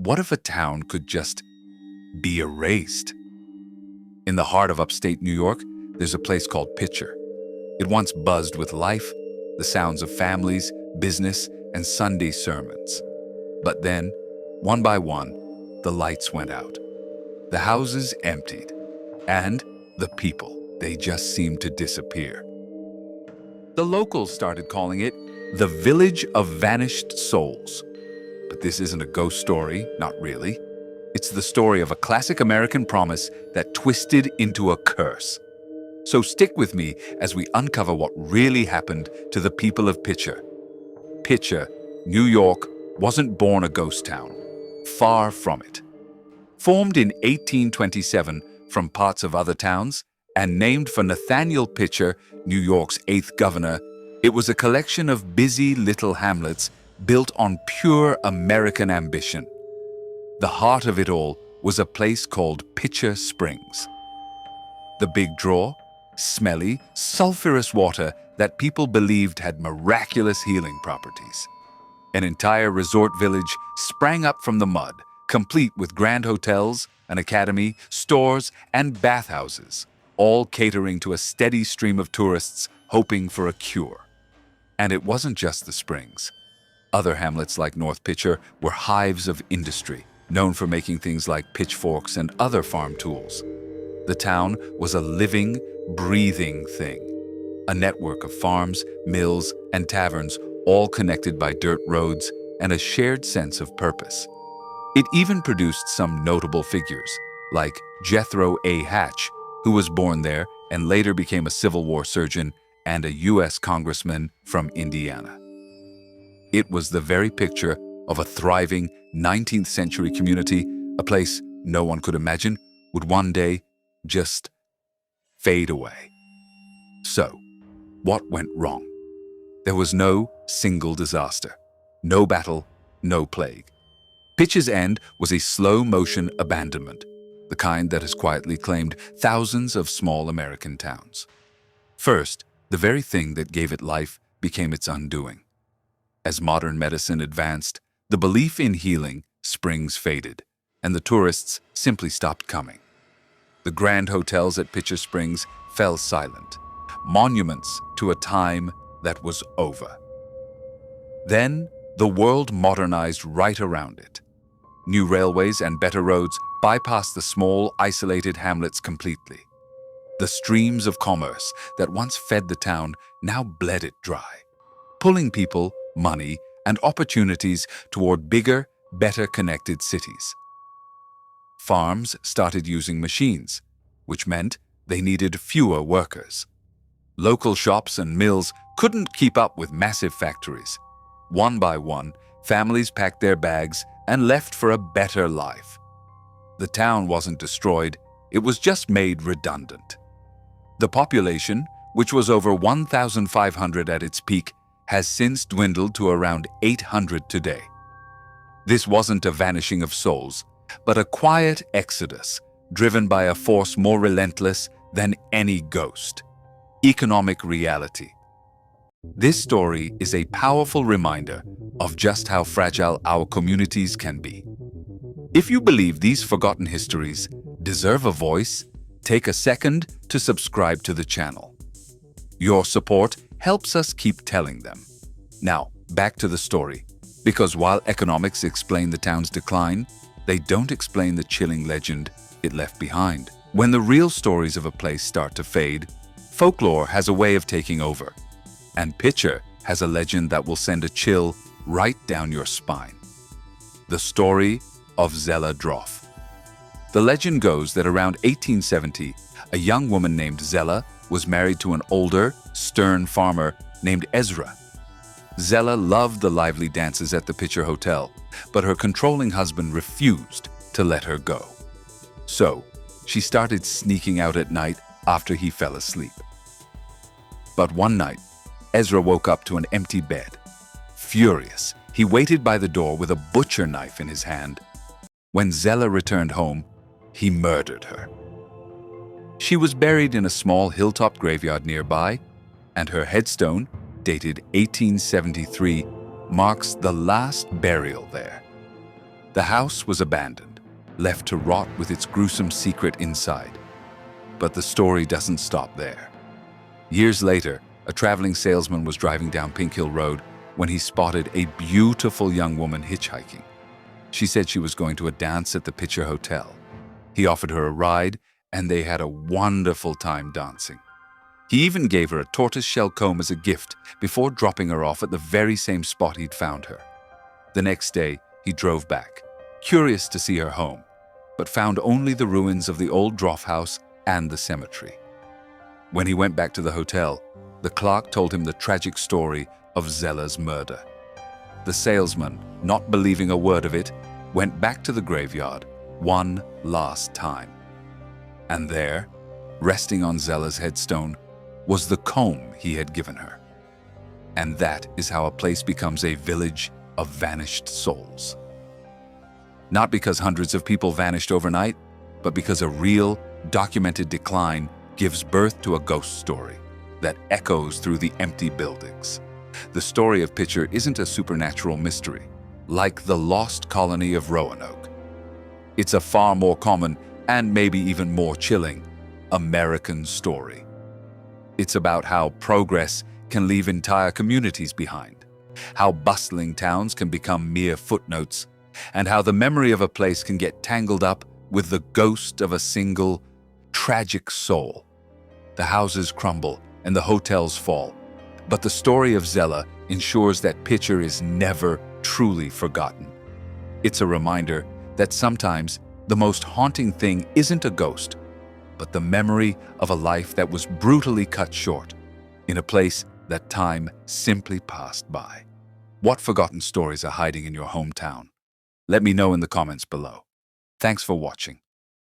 What if a town could just be erased? In the heart of upstate New York, there's a place called Pitcher. It once buzzed with life, the sounds of families, business, and Sunday sermons. But then, one by one, the lights went out. The houses emptied, and the people, they just seemed to disappear. The locals started calling it the Village of Vanished Souls. But this isn't a ghost story, not really. It's the story of a classic American promise that twisted into a curse. So stick with me as we uncover what really happened to the people of Pitcher. Pitcher, New York, wasn't born a ghost town. Far from it. Formed in 1827 from parts of other towns and named for Nathaniel Pitcher, New York's 8th governor, it was a collection of busy little hamlets built on pure American ambition. The heart of it all was a place called Pitcher Springs. The big draw, smelly, sulfurous water that people believed had miraculous healing properties. An entire resort village sprang up from the mud, complete with grand hotels, an academy, stores, and bathhouses, all catering to a steady stream of tourists hoping for a cure. And it wasn't just the springs. Other hamlets like North Pitcher were hives of industry, known for making things like pitchforks and other farm tools. The town was a living, breathing thing, a network of farms, mills, and taverns, all connected by dirt roads and a shared sense of purpose. It even produced some notable figures, like Jethro A. Hatch, who was born there and later became a Civil War surgeon and a U.S. congressman from Indiana. It was the very picture of a thriving 19th century community, a place no one could imagine would one day just fade away. So, what went wrong? There was no single disaster, no battle, no plague. Pitcher's end was a slow-motion abandonment, the kind that has quietly claimed thousands of small American towns. First, the very thing that gave it life became its undoing. As modern medicine advanced, the belief in healing springs faded, and the tourists simply stopped coming. The grand hotels at Pitcher Springs fell silent, monuments to a time that was over. Then, the world modernized right around it. New railways and better roads bypassed the small, isolated hamlets completely. The streams of commerce that once fed the town now bled it dry, pulling people, money, and opportunities toward bigger, better connected cities. Farms started using machines, which meant they needed fewer workers. Local shops and mills couldn't keep up with massive factories. One by one, families packed their bags and left for a better life. The town wasn't destroyed, it was just made redundant. The population, which was over 1,500 at its peak, has since dwindled to around 800 today. This wasn't a vanishing of souls, but a quiet exodus driven by a force more relentless than any ghost: economic reality. This story is a powerful reminder of just how fragile our communities can be. If you believe these forgotten histories deserve a voice, take a second to subscribe to the channel. Your support helps us keep telling them. Now, back to the story, because while economics explain the town's decline, they don't explain the chilling legend it left behind. When the real stories of a place start to fade, folklore has a way of taking over. And Pitcher has a legend that will send a chill right down your spine. The story of Zella Dough. The legend goes that around 1870, a young woman named Zella was married to an older, stern farmer named Ezra. Zella loved the lively dances at the Pitcher Hotel, but her controlling husband refused to let her go. So, she started sneaking out at night after he fell asleep. But one night, Ezra woke up to an empty bed. Furious, he waited by the door with a butcher knife in his hand. When Zella returned home, he murdered her. She was buried in a small hilltop graveyard nearby, and her headstone, dated 1873, marks the last burial there. The house was abandoned, left to rot with its gruesome secret inside. But the story doesn't stop there. Years later, a traveling salesman was driving down Pink Hill Road when he spotted a beautiful young woman hitchhiking. She said she was going to a dance at the Pitcher Hotel. He offered her a ride, and they had a wonderful time dancing. He even gave her a tortoiseshell comb as a gift before dropping her off at the very same spot he'd found her. The next day, he drove back, curious to see her home, but found only the ruins of the old Droff house and the cemetery. When he went back to the hotel, the clerk told him the tragic story of Zella's murder. The salesman, not believing a word of it, went back to the graveyard one last time. And there, resting on Zella's headstone, was the comb he had given her. And that is how a place becomes a village of vanished souls. Not because hundreds of people vanished overnight, but because a real, documented decline gives birth to a ghost story that echoes through the empty buildings. The story of Pitcher isn't a supernatural mystery, like the lost colony of Roanoke. It's a far more common, and maybe even more chilling, American story. It's about how progress can leave entire communities behind, how bustling towns can become mere footnotes, and how the memory of a place can get tangled up with the ghost of a single, tragic soul. The houses crumble and the hotels fall, but the story of Zella ensures that Pitcher is never truly forgotten. It's a reminder that sometimes the most haunting thing isn't a ghost, but the memory of a life that was brutally cut short in a place that time simply passed by. What forgotten stories are hiding in your hometown? Let me know in the comments below. Thanks for watching.